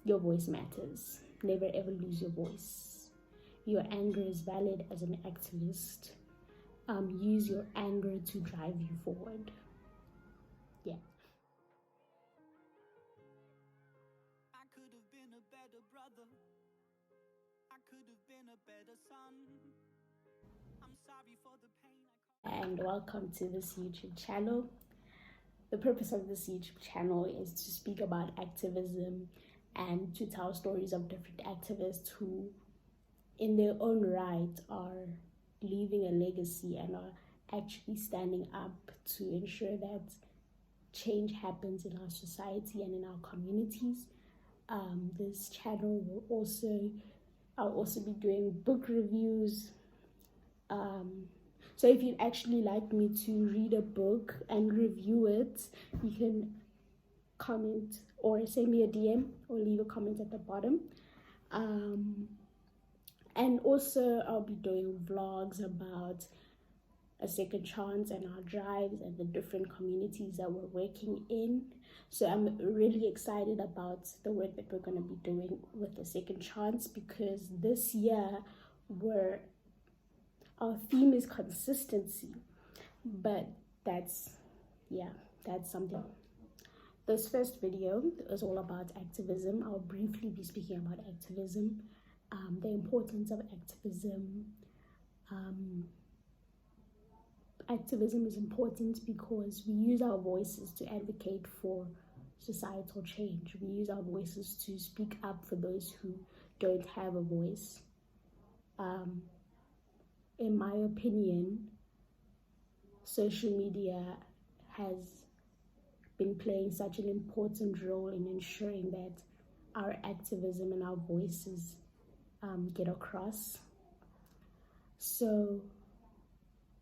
Your voice matters. Never ever lose your voice. Your anger is valid as an activist. Use your anger to drive you forward. Yeah. I could have been a better brother. I could have been a better son. I'm sorry for the pain. And welcome to this YouTube channel. The purpose of this YouTube channel is to speak about activism and to tell stories of different activists who, in their own right, are leaving a legacy and are actually standing up to ensure that change happens in our society and in our communities. This channel will I'll also be doing book reviews. So if you'd actually like me to read a book and review it, you can comment or send me a DM or leave a comment at the bottom. And also I'll be doing vlogs about a second chance and our drives and the different communities that we're working in. So I'm really excited about the work that we're going to be doing with the second chance, because this year our theme is consistency, but that's something. This first video is all about activism. I'll briefly be speaking about activism, the importance of activism. Activism is important because we use our voices to advocate for societal change. We use our voices to speak up for those who don't have a voice. In my opinion, social media has been playing such an important role in ensuring that our activism and our voices get across. So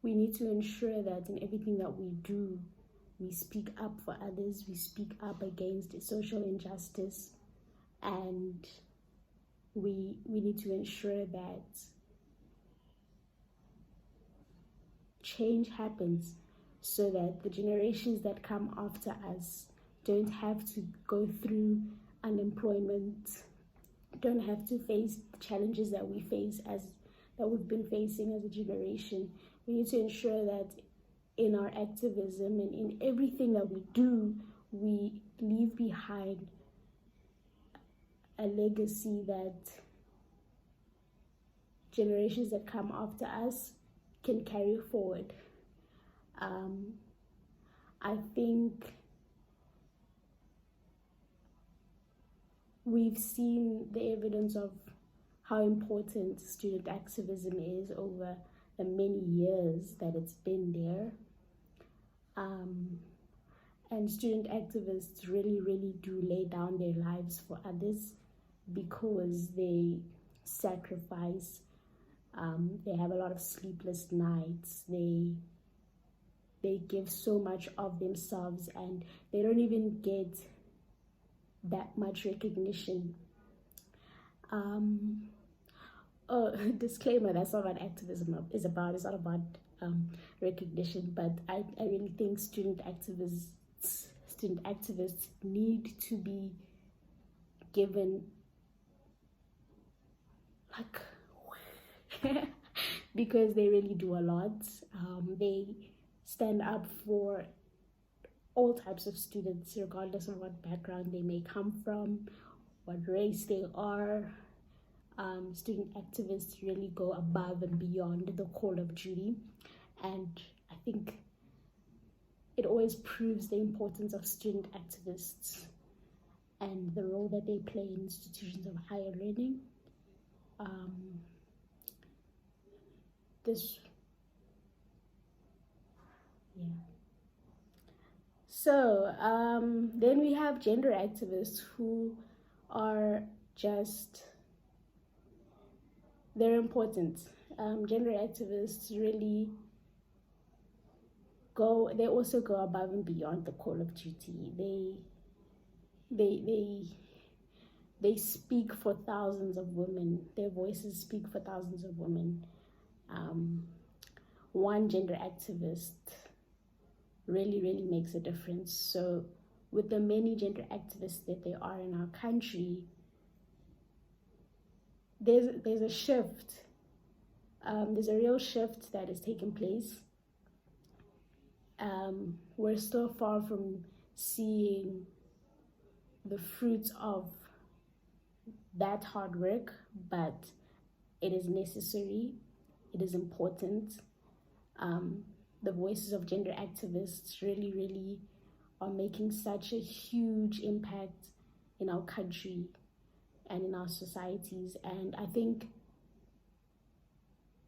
we need to ensure that in everything that we do, we speak up for others, we speak up against social injustice, and we need to ensure that change happens so that the generations that come after us don't have to go through unemployment, don't have to face the challenges that we've been facing as a generation. We need to ensure that in our activism and in everything that we do, we leave behind a legacy that generations that come after us can carry forward. I think we've seen the evidence of how important student activism is over the many years that it's been there. And student activists really do lay down their lives for others because they sacrifice. They have a lot of sleepless nights. They give so much of themselves, and they don't even get that much recognition. Disclaimer, that's not what activism is about. It's not about recognition, but I really think student activists need to be given because they really do a lot. They stand up for all types of students, regardless of what background they may come from, what race they are. Student activists really go above and beyond the call of duty, and I think it always proves the importance of student activists and the role that they play in institutions of higher learning. So then we have gender activists who are they're important. Gender activists really they also go above and beyond the call of duty. They speak for thousands of women. Their voices speak for thousands of women. One gender activist really makes a difference. So with the many gender activists that there are in our country, there's a shift. There's a real shift that is taking place. We're still far from seeing the fruits of that hard work, but it is necessary. It is important. The voices of gender activists really are making such a huge impact in our country and in our societies. And I think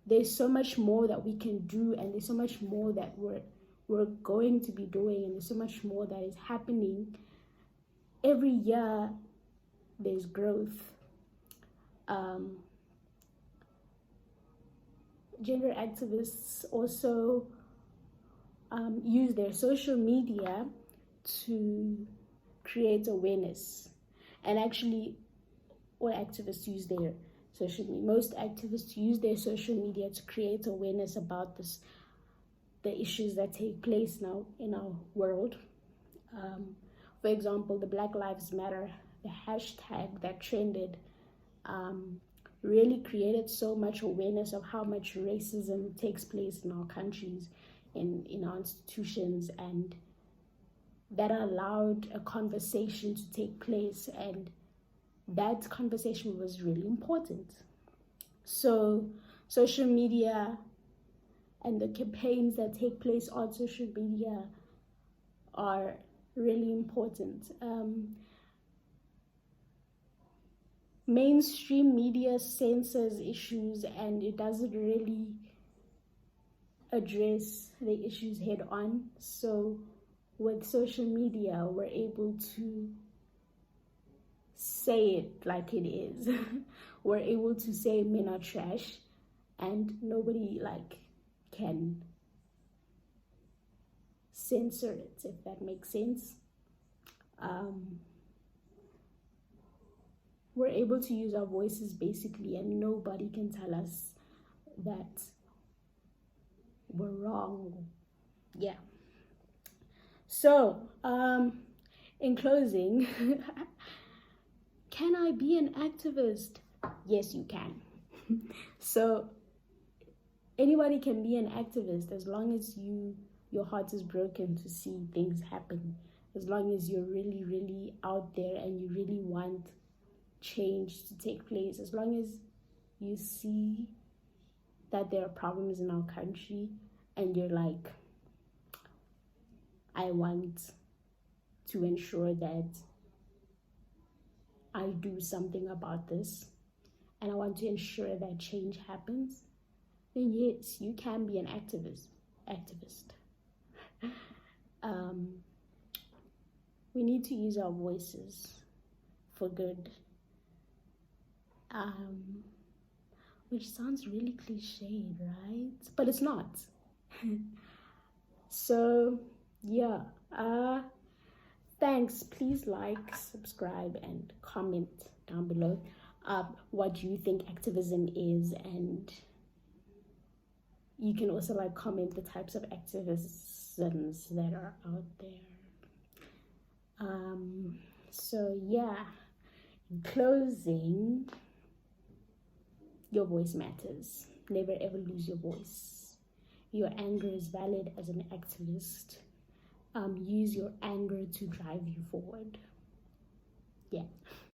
there's so much more that we can do, and there's so much more that we're going to be doing, and there's so much more that is happening. Every year there's growth. Gender activists also use their social media to create awareness. And actually, all activists use their social media. Most activists use their social media to create awareness about the issues that take place now in our world. For example, the Black Lives Matter, the hashtag that trended, really created so much awareness of how much racism takes place in our countries, in our institutions, and that allowed a conversation to take place, and that conversation was really important. So social media and the campaigns that take place on social media are really important. Mainstream media censors issues, and it doesn't really address the issues head on. So with social media, we're able to say it like it is. We're able to say men are trash, and nobody can censor it, if that makes sense. We're able to use our voices basically, and nobody can tell us that we're wrong. Yeah. So, in closing, can I be an activist? Yes, you can. So, anybody can be an activist as long as your heart is broken to see things happen. As long as you're really out there and you really want change to take place. As long as you see that there are problems in our country and you're like, I want to ensure that I do something about this, and I want to ensure that change happens, then yes, you can be an activist. We need to use our voices for good. Which sounds really cliched, right? But it's not. So yeah, thanks. Please like, subscribe, and comment down below what do you think activism is, and you can also comment the types of activisms that are out there. So yeah, in closing, your voice matters. Never ever lose your voice. Your anger is valid as an activist. Use your anger to drive you forward. Yeah.